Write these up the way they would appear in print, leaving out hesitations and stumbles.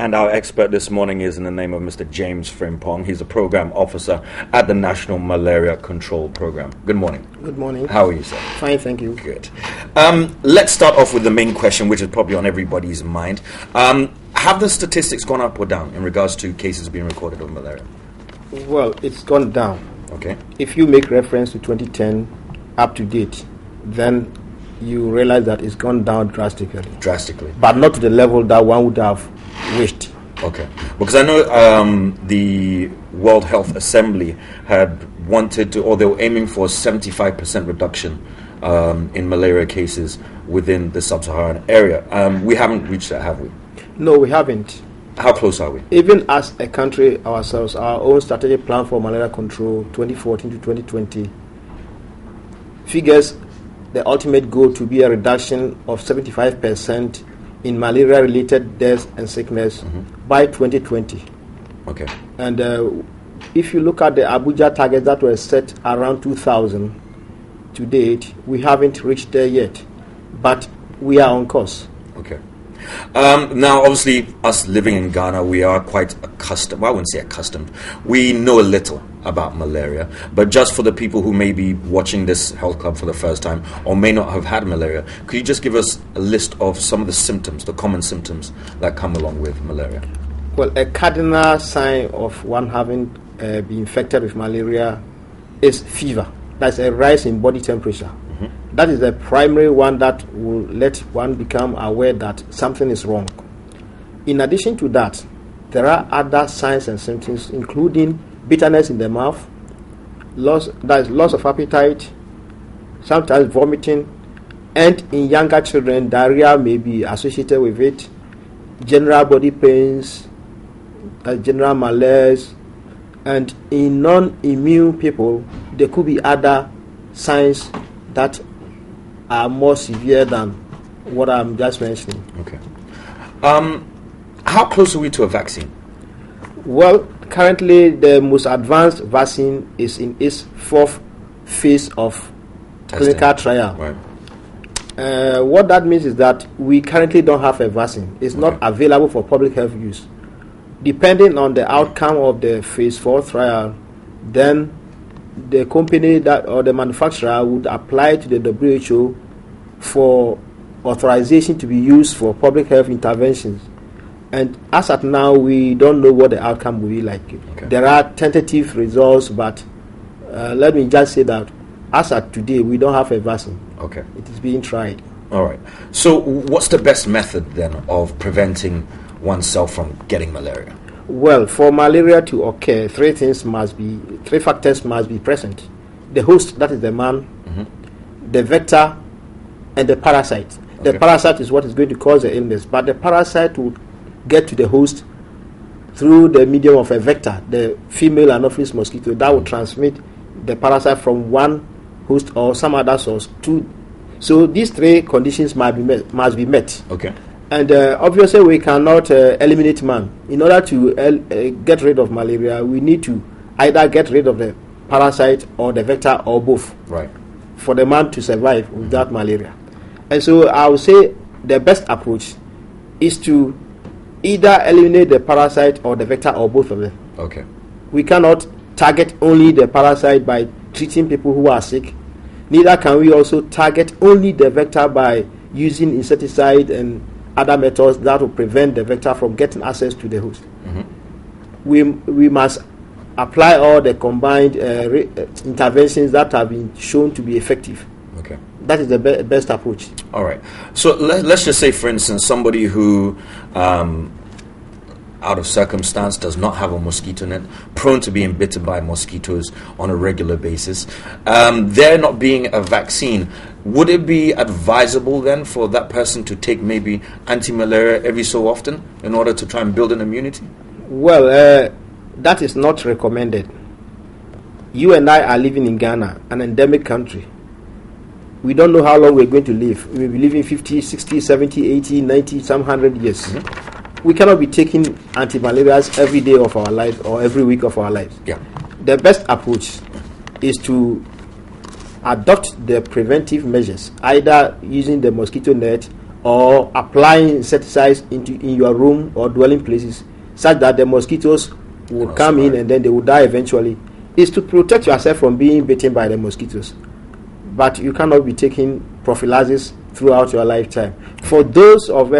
And our expert this morning is in the name of Mr. James Frimpong. He's a program officer at the National Malaria Control Program. Good morning. Good morning. How are you, sir? Fine, thank you. Good. Let's start off with the main question, which is probably on everybody's mind. Have the statistics gone up or down in regards to cases being recorded of malaria? Well, it's gone down. Okay. If you make reference to 2010 up to date, then you realize that it's gone down drastically. Drastically. But not to the level that one would have wished. Okay. Because I know the World Health Assembly had wanted to, or they were aiming for a 75% reduction in malaria cases within the sub-Saharan area. We haven't reached that, have we? No, we haven't. How close are we? Even as a country ourselves, our own strategic plan for malaria control 2014 to 2020 figures the ultimate goal to be a reduction of 75% in malaria-related deaths and sickness by 2020. Okay. And if you look at the Abuja targets that were set around 2000 to date, we haven't reached there yet, but we are on course. Okay. Now, obviously, us living in Ghana, we are quite accustomed. Well, I wouldn't say accustomed. We know a little about malaria, but just for the people who may be watching this health club for the first time or may not have had malaria, could you just give us a list of some of the symptoms, the common symptoms that come along with malaria? Well, a cardinal sign of one having been infected with malaria is fever. That's a rise in body temperature. That is the primary one that will let one become aware that something is wrong. In addition to that, there are other signs and symptoms, including bitterness in the mouth, loss of appetite, sometimes vomiting, and in younger children, diarrhea may be associated with it, general body pains, general malaise, and in non-immune people, there could be other signs that are more severe than what I'm just mentioning. Okay. How close are we to a vaccine? Well, currently the most advanced vaccine is in its fourth phase of Testing. clinical trial. Right. What that means is that we currently don't have a vaccine. It's not available for public health use. Depending on the outcome of the phase 4 trial, then the company that or the manufacturer would apply to the WHO for authorization to be used for public health interventions. And as at now, we don't know what the outcome will be like. Okay. There are tentative results, but let me just say that as at today, we don't have a vaccine. Okay. It is being tried. All right. So what's the best method then of preventing oneself from getting malaria? Well, for malaria to occur, three factors must be present. The host, that is the man, the vector, and the parasite. Okay. The parasite is what is going to cause the illness, but the parasite will get to the host through the medium of a vector, the female Anopheles mosquito, that will transmit the parasite from one host or some other source to. So these three conditions must be met. Okay. And obviously, we cannot eliminate man. In order to get rid of malaria, we need to either get rid of the parasite or the vector or both. Right. For the man to survive without malaria. And so I would say the best approach is to either eliminate the parasite or the vector or both of them. Okay. We cannot target only the parasite by treating people who are sick. Neither can we also target only the vector by using insecticide and other methods that will prevent the vector from getting access to the host. We must apply all the combined interventions that have been shown to be effective. Okay. That is the best approach. All right. So let's just say, for instance, somebody who, out of circumstance, does not have a mosquito net, prone to being bitten by mosquitoes on a regular basis, there not being a vaccine, would it be advisable then for that person to take maybe anti-malaria every so often in order to try and build an immunity? Well, that is not recommended. You and I are living in Ghana, an endemic country. We don't know how long we're going to live. We will be living 50, 60, 70, 80, 90, some 100 years. We cannot be taking anti-malarials every day of our lives or every week of our lives. Yeah. The best approach is to adopt the preventive measures, either using the mosquito net or applying insecticides in your room or dwelling places, such that the mosquitoes will come in and then they will die eventually, is to protect yourself from being bitten by the mosquitoes. But you cannot be taking prophylaxis throughout your lifetime. For those of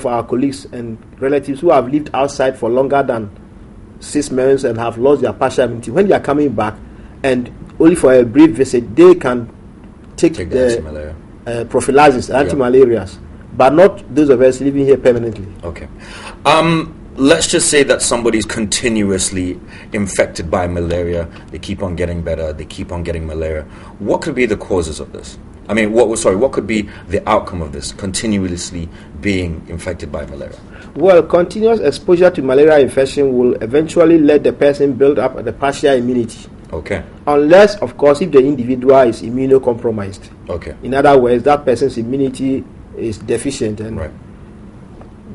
our colleagues and relatives who have lived outside for longer than 6 months and have lost their partial immunity, when they are coming back and only for a brief visit, they can take the prophylaxis, anti-malarials, but not those of us living here permanently. Okay. Let's just say that somebody's continuously infected by malaria. They keep on getting better. They keep on getting malaria. What could be the causes of this? I mean, what could be the outcome of this, continuously being infected by malaria? Well, continuous exposure to malaria infection will eventually let the person build up the partial immunity. Okay. Unless, of course, if the individual is immunocompromised. Okay. In other words, that person's immunity is deficient. And right.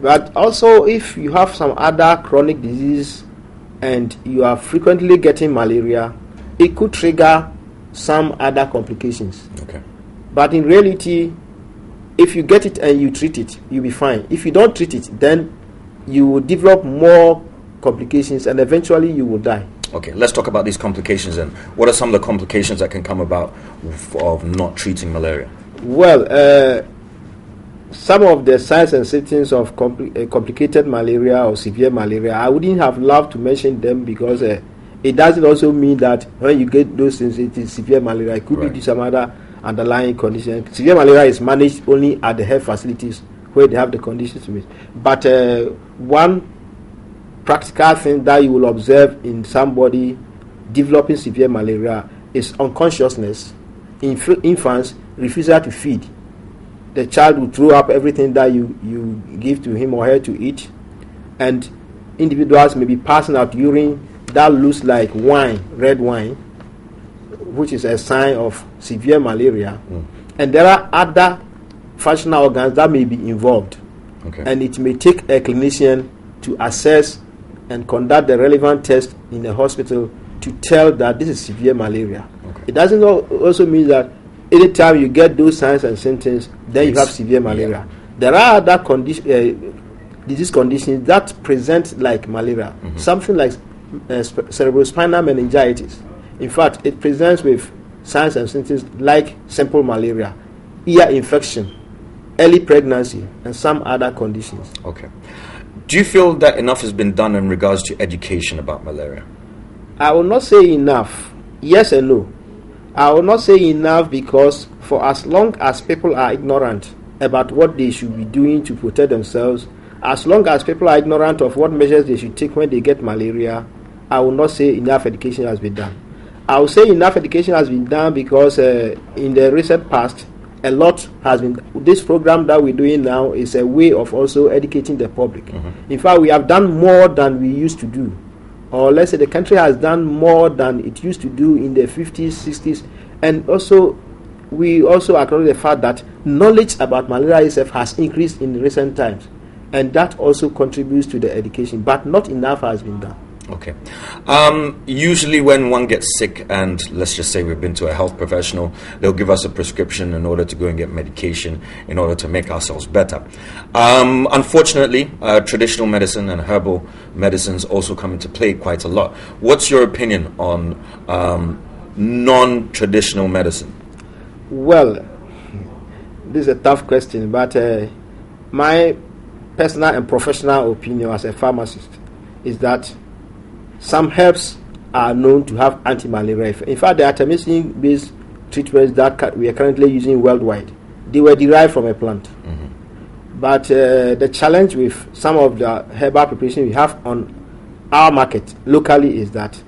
But also, if you have some other chronic disease and you are frequently getting malaria, it could trigger some other complications. Okay. But in reality, if you get it and you treat it, you'll be fine. If you don't treat it, then you will develop more complications and eventually you will die. Okay, let's talk about these complications then. What are some of the complications that can come about of not treating malaria? Well, some of the signs and symptoms of complicated malaria or severe malaria, I wouldn't have loved to mention them because it doesn't also mean that when you get those things, it is severe malaria. It could be some other underlying condition. Severe malaria is managed only at the health facilities where they have the conditions to it. But one practical thing that you will observe in somebody developing severe malaria is unconsciousness. In infants, refusal to feed. The child will throw up everything that you give to him or her to eat, and individuals may be passing out urine that looks like wine, red wine, which is a sign of severe malaria. And there are other functional organs that may be involved. Okay. And it may take a clinician to assess and conduct the relevant test in a hospital to tell that this is severe malaria. Okay. It doesn't also mean that anytime you get those signs and symptoms, then you have severe malaria. There are other disease conditions that present like malaria, something like cerebrospinal meningitis. In fact, it presents with signs and symptoms like simple malaria, ear infection, early pregnancy, and some other conditions. Okay. Do you feel that enough has been done in regards to education about malaria? I will not say enough. Yes and no. I will not say enough because for as long as people are ignorant about what they should be doing to protect themselves, as long as people are ignorant of what measures they should take when they get malaria, I will not say enough education has been done. I will say enough education has been done because in the recent past, a lot has been. This program that we're doing now is a way of also educating the public. In fact, we have done more than we used to do. Or let's say the country has done more than it used to do in the 50s, 60s. And also, we also acknowledge the fact that knowledge about malaria itself has increased in recent times. And that also contributes to the education. But not enough has been done. Okay. Usually when one gets sick, and let's just say we've been to a health professional, they'll give us a prescription in order to go and get medication in order to make ourselves better. Unfortunately, traditional medicine and herbal medicines also come into play quite a lot. What's your opinion on non-traditional medicine? Well, this is a tough question, but my personal and professional opinion as a pharmacist is that some herbs are known to have anti-malaria effect. In fact, the artemisinin-based treatments that we are currently using worldwide, they were derived from a plant. But the challenge with some of the herbal preparations we have on our market locally is that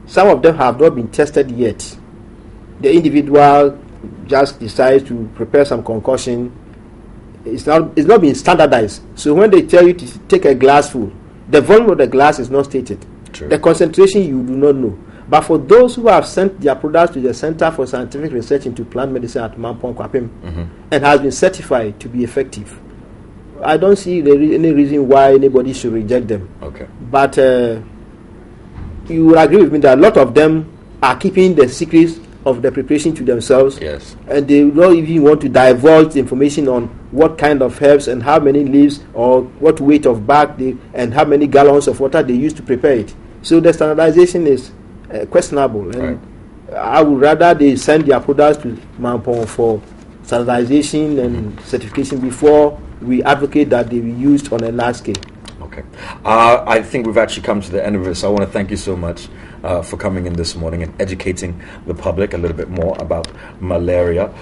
some of them have not been tested yet. The individual just decides to prepare some concoction. It's not been standardized. So when they tell you to take a glass full, the volume of the glass is not stated. True. The concentration you do not know. But for those who have sent their products to the Center for Scientific Research into Plant Medicine at Mampong Kwapim and has been certified to be effective, I don't see any reason why anybody should reject them. Okay. But you will agree with me that a lot of them are keeping the secrets of the preparation to themselves. Yes. And they don't even want to divulge the information on what kind of herbs and how many leaves or what weight of bark and how many gallons of water they use to prepare it. So the standardization is questionable. And I would rather they send their products to Mampong for standardization and certification before we advocate that they be used on a large scale. Okay. I think we've actually come to the end of this. I want to thank you so much for coming in this morning and educating the public a little bit more about malaria.